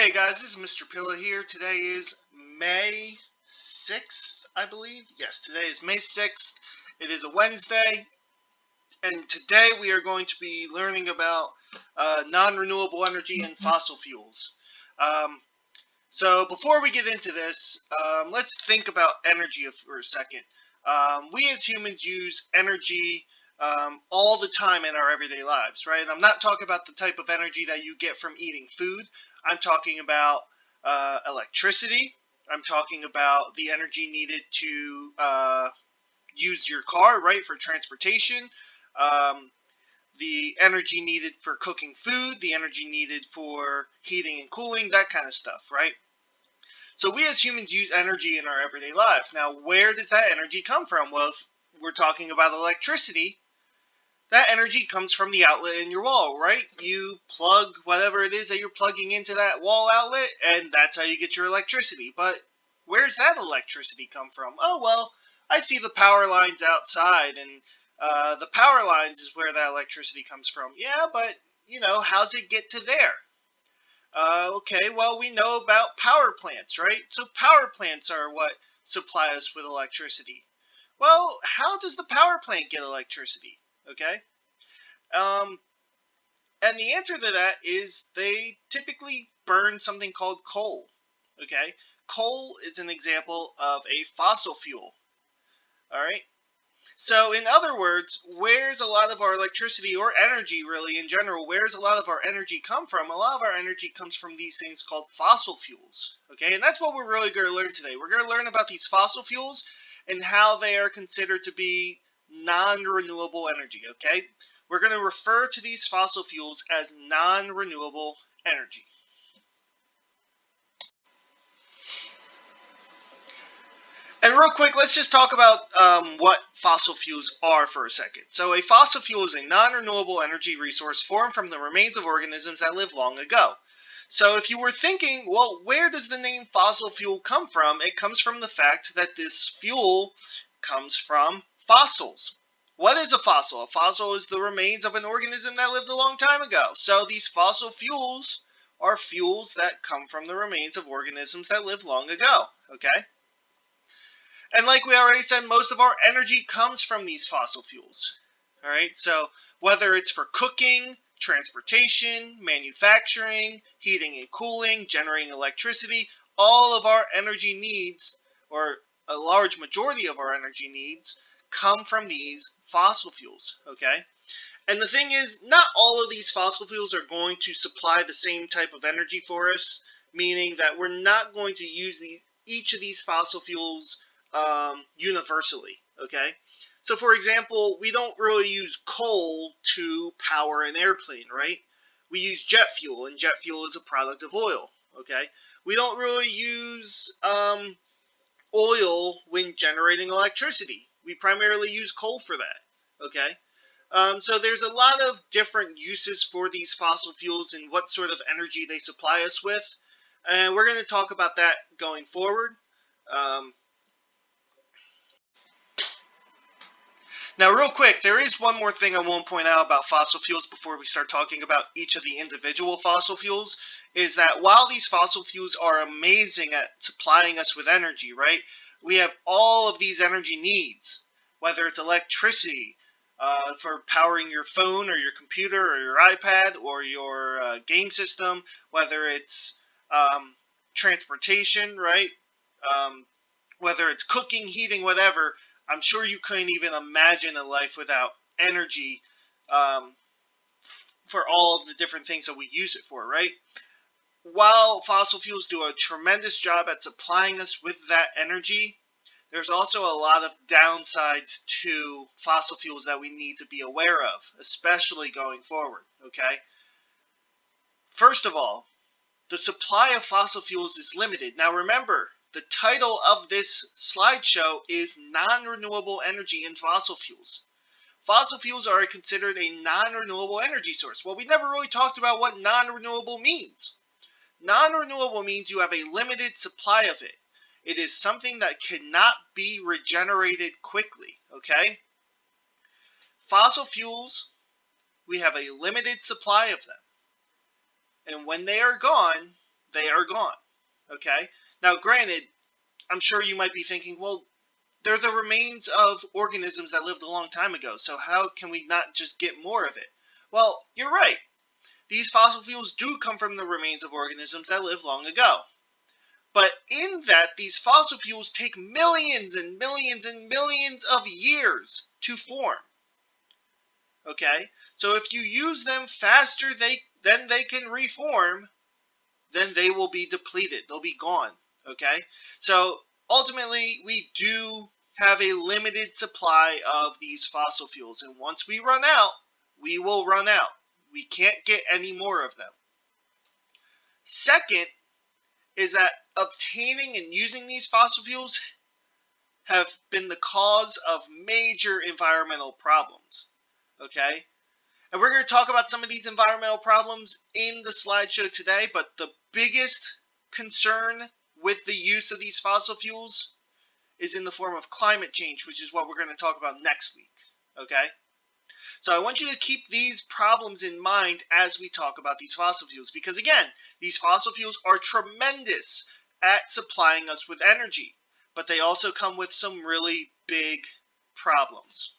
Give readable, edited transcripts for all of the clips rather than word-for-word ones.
Hey guys, this is Mr. Pilla here. Today is May 6th, I believe. Yes, today is May 6th. It is a Wednesday, and today we are going to be learning about non-renewable energy and fossil fuels. So before we get into this, let's think about energy for a second. We as humans use energy all the time in our everyday lives, right? I'm not talking about the type of energy that you get from eating food. I'm talking about electricity. I'm talking about the energy needed to use your car, right, for transportation. The energy needed for cooking food, the energy needed for heating and cooling, that kind of stuff, right? So we as humans use energy in our everyday lives. Now, where does that energy come from? Well, if we're talking about electricity, that energy comes from the outlet in your wall, right? You plug whatever it is that you're plugging into that wall outlet, and that's how you get your electricity. But where's that electricity come from? Oh, well, I see the power lines outside, and the power lines is where that electricity comes from. Yeah, but, how's it get to there? Okay, well, we know about power plants, right? So power plants are what supply us with electricity. Well, how does the power plant get electricity? Okay? Um, and the answer to that is they typically burn something called coal. Okay? Coal is an example of a fossil fuel. All right? So, in other words, where's a lot of our electricity or energy, really, in general, where's a lot of our energy come from? A lot of our energy comes from these things called fossil fuels. Okay, and that's what we're really going to learn today. We're going to learn about these fossil fuels and how they are considered to be non-renewable energy. Okay, we're going to refer to these fossil fuels as non-renewable energy. And real quick, let's just talk about what fossil fuels are for a second. So a fossil fuel is a non-renewable energy resource formed from the remains of organisms that lived long ago. So if you were thinking, well, where does the name fossil fuel come from? It comes from the fact that this fuel comes from fossils. What is a fossil? A fossil is the remains of an organism that lived a long time ago. So these fossil fuels are fuels that come from the remains of organisms that lived long ago. Okay? And like we already said, most of our energy comes from these fossil fuels. All right, so whether it's for cooking, transportation, manufacturing, heating and cooling, generating electricity, all of our energy needs, or a large majority of our energy needs, come from these fossil fuels. Okay? And the thing is, not all of these fossil fuels are going to supply the same type of energy for us, meaning that we're not going to use each of these fossil fuels universally, okay? So, for example, we don't really use coal to power an airplane, right? We use jet fuel, and jet fuel is a product of oil, okay? We don't really use oil when generating electricity. We primarily use coal for that, okay? So there's a lot of different uses for these fossil fuels and what sort of energy they supply us with, and we're going to talk about that going forward. Now, real quick, there is one more thing I want to point out about fossil fuels before we start talking about each of the individual fossil fuels, is that while these fossil fuels are amazing at supplying us with energy, right, we have all of these energy needs, whether it's electricity for powering your phone or your computer or your iPad or your game system, whether it's transportation, right, whether it's cooking, heating, whatever. I'm sure you couldn't even imagine a life without energy for all of the different things that we use it for, right? While fossil fuels do a tremendous job at supplying us with that energy, there's also a lot of downsides to fossil fuels that we need to be aware of, especially going forward, okay? First of all, the supply of fossil fuels is limited. Now remember, the title of this slideshow is Non-Renewable Energy in Fossil Fuels. Fossil fuels are considered a non-renewable energy source. Well, we never really talked about what non-renewable means. Non-renewable means you have a limited supply of it. It is something that cannot be regenerated quickly, okay? Fossil fuels, we have a limited supply of them. And when they are gone, they are gone. Okay? Now, granted, I'm sure you might be thinking, well, they're the remains of organisms that lived a long time ago, so how can we not just get more of it? Well, you're right. These fossil fuels do come from the remains of organisms that lived long ago. But in that, these fossil fuels take millions and millions and millions of years to form. Okay? So if you use them faster than they can reform, then they will be depleted. They'll be gone. Okay? So ultimately, we do have a limited supply of these fossil fuels. And once we run out, we will run out. We can't get any more of them. Second is that obtaining and using these fossil fuels have been the cause of major environmental problems. Okay? And we're going to talk about some of these environmental problems in the slideshow today, but the biggest concern with the use of these fossil fuels is in the form of climate change, which is what we're going to talk about next week. Okay? So I want you to keep these problems in mind as we talk about these fossil fuels, because again, these fossil fuels are tremendous at supplying us with energy, but they also come with some really big problems.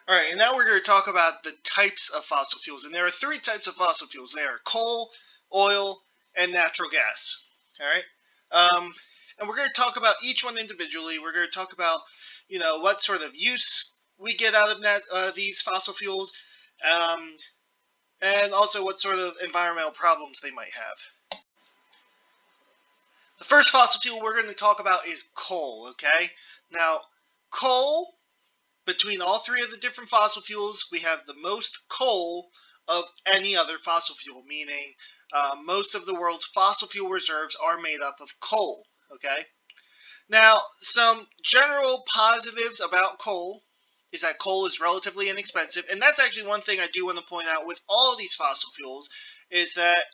All right, and now we're going to talk about the types of fossil fuels, and there are three types of fossil fuels. They are coal, oil, and natural gas. All right, and we're going to talk about each one individually. We're going to talk about, what sort of use we get out of these fossil fuels, and also what sort of environmental problems they might have. The first fossil fuel we're going to talk about is coal. Okay, now coal. Between all three of the different fossil fuels, we have the most coal of any other fossil fuel, meaning most of the world's fossil fuel reserves are made up of coal. Okay. Now, some general positives about coal is that coal is relatively inexpensive, and that's actually one thing I do want to point out with all of these fossil fuels is that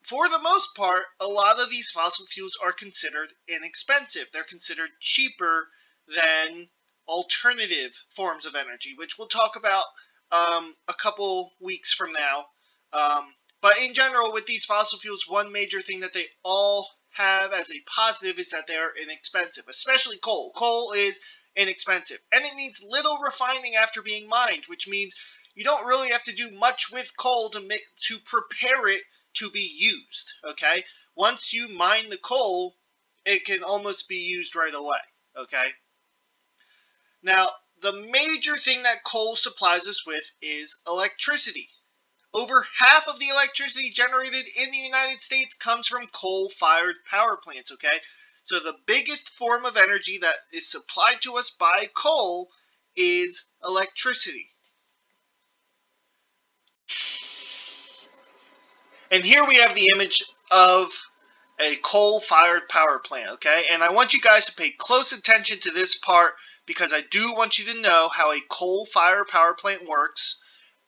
for the most part, a lot of these fossil fuels are considered inexpensive. They're considered cheaper than alternative forms of energy, which we'll talk about a couple weeks from now. But in general, with these fossil fuels, one major thing that they all have as a positive is that they are inexpensive, especially coal. Coal is inexpensive, and it needs little refining after being mined, which means you don't really have to do much with coal to prepare it to be used. Okay, once you mine the coal, it can almost be used right away. Okay. Now, the major thing that coal supplies us with is electricity. Over half of the electricity generated in the United States comes from coal-fired power plants, okay? So the biggest form of energy that is supplied to us by coal is electricity. And here we have the image of a coal-fired power plant, okay? And I want you guys to pay close attention to this part because I do want you to know how a coal-fired power plant works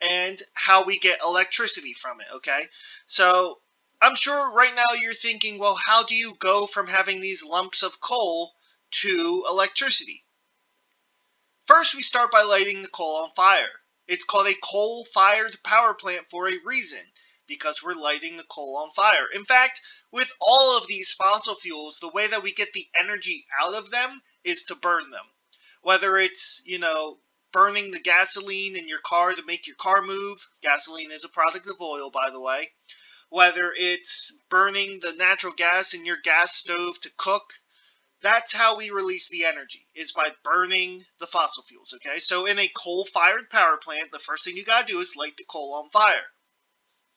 and how we get electricity from it, okay? So I'm sure right now you're thinking, well, how do you go from having these lumps of coal to electricity? First, we start by lighting the coal on fire. It's called a coal-fired power plant for a reason, because we're lighting the coal on fire. In fact, with all of these fossil fuels, the way that we get the energy out of them is to burn them. Whether it's, burning the gasoline in your car to make your car move. Gasoline is a product of oil, by the way. Whether it's burning the natural gas in your gas stove to cook. That's how we release the energy, is by burning the fossil fuels, okay? So in a coal-fired power plant, the first thing you gotta do is light the coal on fire,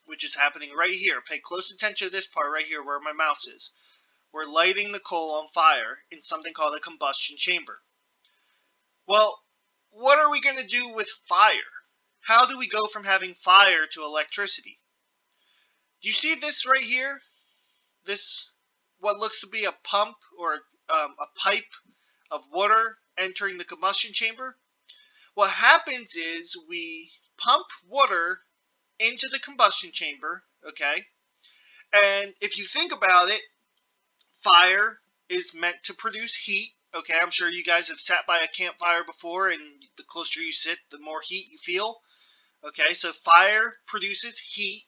which is happening right here. Pay close attention to this part right here where my mouse is. We're lighting the coal on fire in something called a combustion chamber. Well, what are we going to do with fire? How do we go from having fire to electricity? Do you see this right here? This, what looks to be a pump or a pipe of water entering the combustion chamber? What happens is we pump water into the combustion chamber, okay? And if you think about it, fire is meant to produce heat, okay? I'm sure you guys have sat by a campfire before, and the closer you sit, the more heat you feel. Okay, so fire produces heat.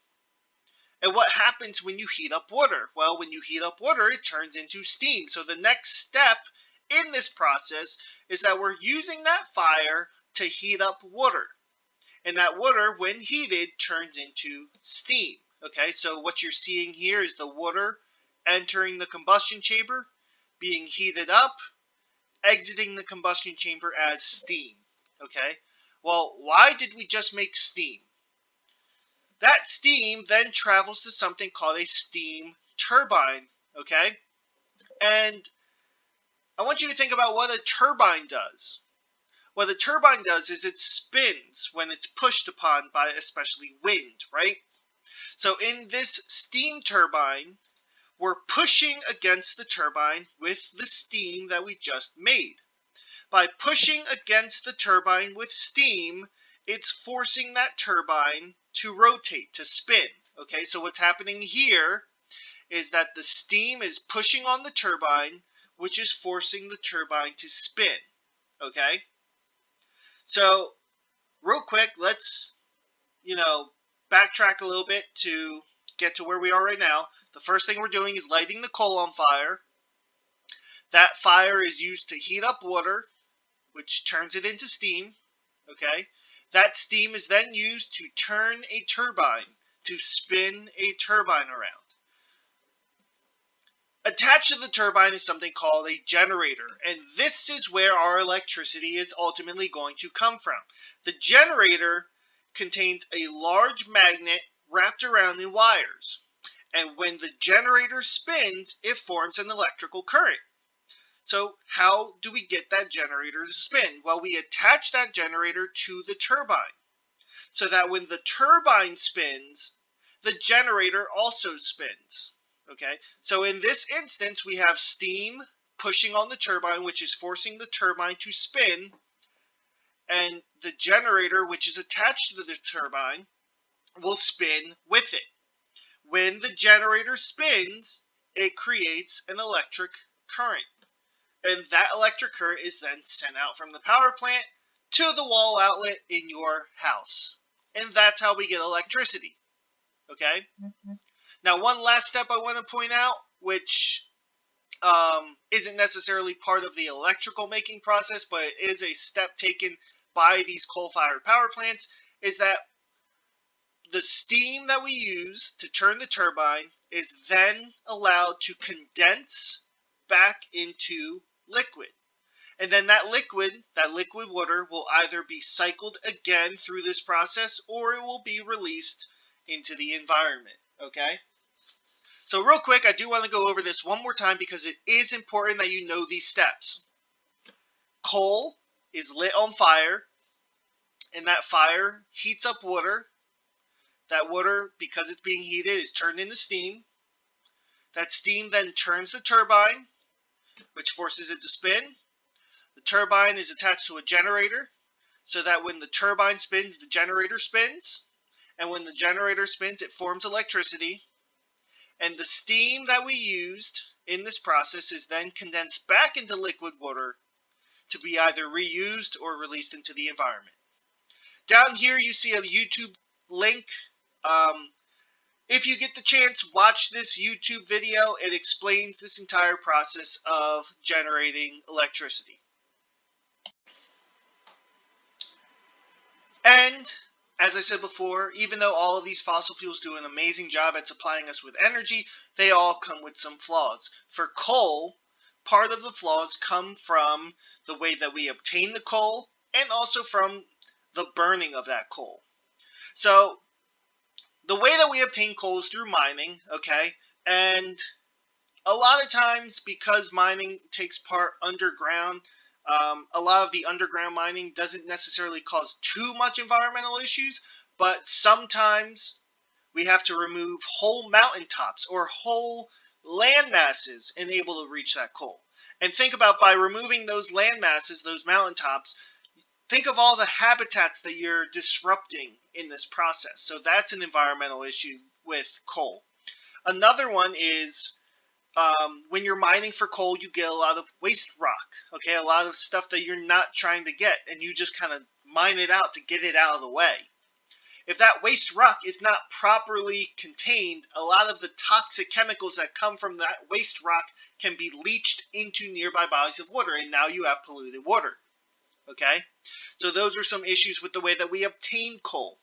And what happens when you heat up water? Well, when you heat up water, it turns into steam. So the next step in this process is that we're using that fire to heat up water. And that water, when heated, turns into steam. Okay, so what you're seeing here is the water entering the combustion chamber, being heated up, exiting the combustion chamber as steam. Okay, well, why did we just make steam? That steam then travels to something called a steam turbine. Okay, and I want you to think about what a turbine does. What a turbine does is it spins when it's pushed upon by especially wind, right? So in this steam turbine, we're pushing against the turbine with the steam that we just made. By pushing against the turbine with steam, it's forcing that turbine to rotate, to spin. Okay, so what's happening here is that the steam is pushing on the turbine, which is forcing the turbine to spin. Okay, so real quick, let's, backtrack a little bit to get to where we are right now. The first thing we're doing is lighting the coal on fire. That fire is used to heat up water, which turns it into steam. Okay, that steam is then used to turn a turbine, to spin a turbine around. Attached to the turbine is something called a generator, and this is where our electricity is ultimately going to come from. The generator contains a large magnet wrapped around the wires, and when the generator spins, it forms an electrical current. So how do we get that generator to spin? Well, we attach that generator to the turbine, so that when the turbine spins, the generator also spins. Okay, so in this instance, we have steam pushing on the turbine, which is forcing the turbine to spin, and the generator, which is attached to the turbine, will spin with it. When the generator spins, it creates an electric current, and that electric current is then sent out from the power plant to the wall outlet in your house, and that's how we get electricity. Okay? Now, one last step I want to point out, which isn't necessarily part of the electrical making process, but it is a step taken by these coal-fired power plants, is that the steam that we use to turn the turbine is then allowed to condense back into liquid. And then that liquid water, will either be cycled again through this process, or it will be released into the environment. Okay? So real quick, I do want to go over this one more time because it is important that you know these steps. Coal is lit on fire, and that fire heats up water. That water, because it's being heated, is turned into steam. That steam then turns the turbine, which forces it to spin. The turbine is attached to a generator, so that when the turbine spins, the generator spins. And when the generator spins, it forms electricity. And the steam that we used in this process is then condensed back into liquid water to be either reused or released into the environment. Down here you see a YouTube link. If you get the chance, watch this YouTube video. It explains this entire process of generating electricity. And as I said before, even though all of these fossil fuels do an amazing job at supplying us with energy, they all come with some flaws. For coal, part of the flaws come from the way that we obtain the coal and also from the burning of that coal. So the way that we obtain coal is through mining, okay? And a lot of times, because mining takes part underground, a lot of the underground mining doesn't necessarily cause too much environmental issues, but sometimes we have to remove whole mountaintops or whole land masses and able to reach that coal. And think about, by removing those land masses, those mountaintops, think of all the habitats that you're disrupting in this process. So that's an environmental issue with coal. Another one is when you're mining for coal, you get a lot of waste rock, okay? A lot of stuff that you're not trying to get, and you just kind of mine it out to get it out of the way. If that waste rock is not properly contained, a lot of the toxic chemicals that come from that waste rock can be leached into nearby bodies of water, and now you have polluted water. Okay? So those are some issues with the way that we obtain coal.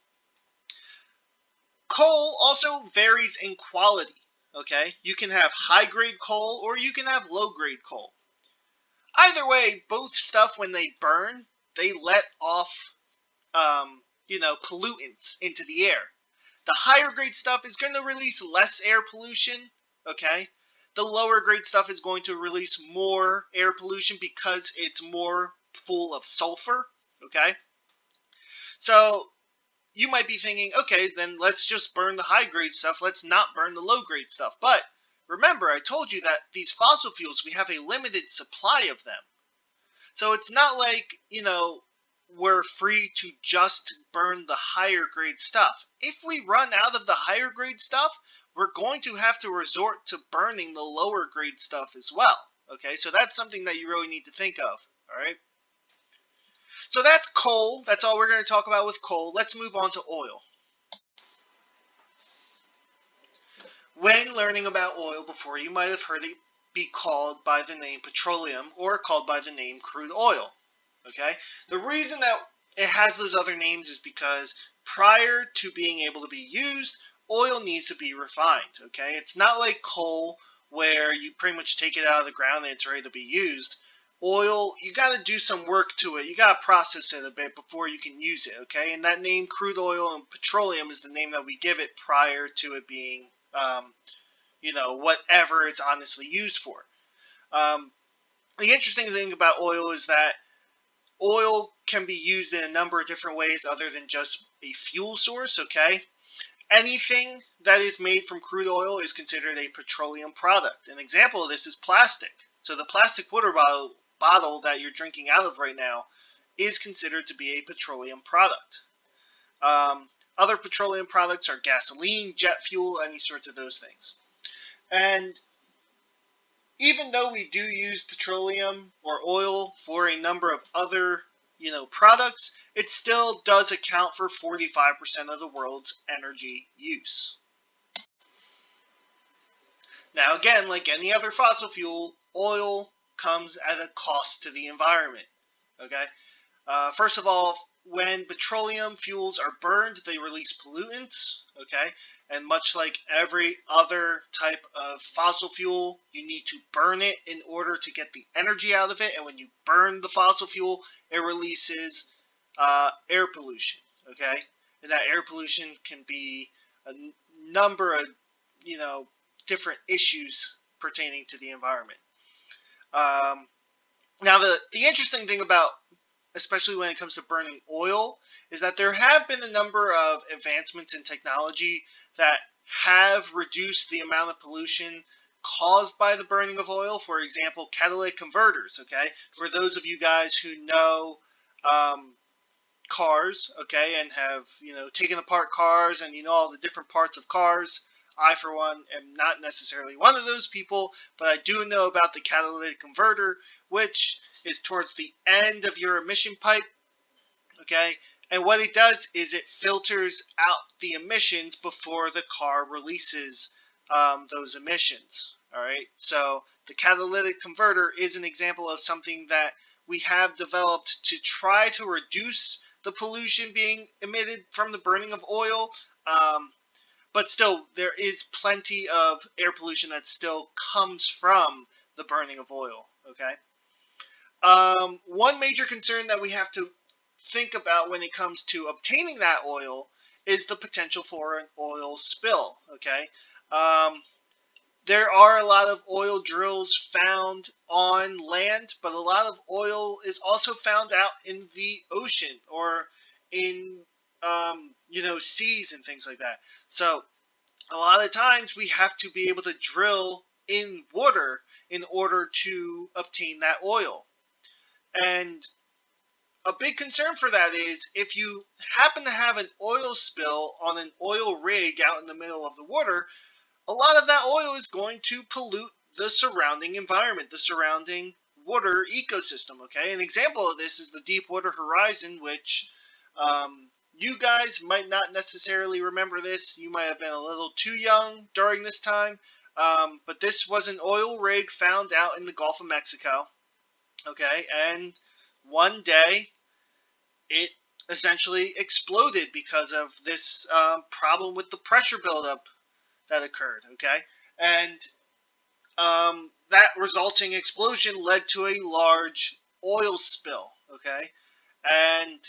Coal also varies in quality. Okay? You can have high-grade coal or you can have low-grade coal. Either way, both stuff, when they burn, they let off pollutants into the air. The higher grade stuff is going to release less air pollution, okay? The lower grade stuff is going to release more air pollution because it's more full of sulfur, okay? So you might be thinking, okay, then let's just burn the high grade stuff. Let's not burn the low grade stuff. But remember, I told you that these fossil fuels, we have a limited supply of them. So it's not like, we're free to just burn the higher grade stuff. If we run out of the higher grade stuff, we're going to have to resort to burning the lower grade stuff as well. Okay, so that's something that you really need to think of. All right. So that's coal. That's all we're going to talk about with coal. Let's move on to oil. When learning about oil before, you might have heard it be called by the name petroleum or called by the name crude oil. Okay? The reason that it has those other names is because prior to being able to be used, oil needs to be refined. Okay? It's not like coal where you pretty much take it out of the ground and it's ready to be used. Oil, you got to do some work to it. You got to process it a bit before you can use it. Okay? And that name, crude oil and petroleum, is the name that we give it prior to it being, whatever it's honestly used for. The interesting thing about oil is that oil can be used in a number of different ways other than just a fuel source, okay? Anything that is made from crude oil is considered a petroleum product. An example of this is plastic. So the plastic water bottle that you're drinking out of right now is considered to be a petroleum product. Other petroleum products are gasoline, jet fuel, any sorts of those things. And even though we do use petroleum or oil for a number of other, products, it still does account for 45% of the world's energy use. Now again, like any other fossil fuel, oil comes at a cost to the environment. Okay? First of all, when petroleum fuels are burned, they release pollutants, okay? And much like every other type of fossil fuel, you need to burn it in order to get the energy out of it. And when you burn the fossil fuel, it releases air pollution, okay? And that air pollution can be a number of, different issues pertaining to the environment. Now, the interesting thing about, especially when it comes to burning oil, is that there have been a number of advancements in technology that have reduced the amount of pollution caused by the burning of oil. For example, catalytic converters, okay? For those of you guys who know cars, okay, and have, taken apart cars and you know all the different parts of cars, I, for one, am not necessarily one of those people, but I do know about the catalytic converter, which is towards the end of your emission pipe, okay? And what it does is it filters out the emissions before the car releases those emissions, all right? So the catalytic converter is an example of something that we have developed to try to reduce the pollution being emitted from the burning of oil, but still, there is plenty of air pollution that still comes from the burning of oil, okay? One major concern that we have to think about when it comes to obtaining that oil is the potential for an oil spill, okay? There are a lot of oil drills found on land, but a lot of oil is also found out in the ocean or in, seas and things like that. So a lot of times we have to be able to drill in water in order to obtain that oil. And a big concern for that is if you happen to have an oil spill on an oil rig out in the middle of the water, a lot of that oil is going to pollute the surrounding environment, the surrounding water ecosystem, okay? An example of this is the Deepwater Horizon, which you guys might not necessarily remember this. You might have been a little too young during this time. But this was an oil rig found out in the Gulf of Mexico. Okay, and one day it essentially exploded because of this problem with the pressure buildup that occurred. Okay, and that resulting explosion led to a large oil spill. Okay, and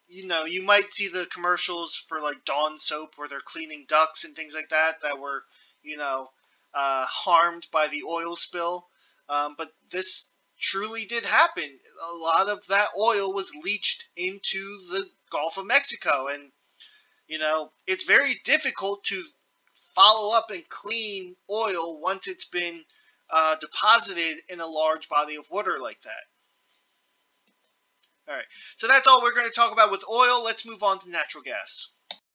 you might see the commercials for like Dawn soap where they're cleaning ducks and things like that were, harmed by the oil spill. But this truly did happen. A lot of that oil was leached into the Gulf of Mexico, and it's very difficult to follow up and clean oil once it's been deposited in a large body of water like that. All right, so that's all we're going to talk about with oil. Let's move on to natural gas.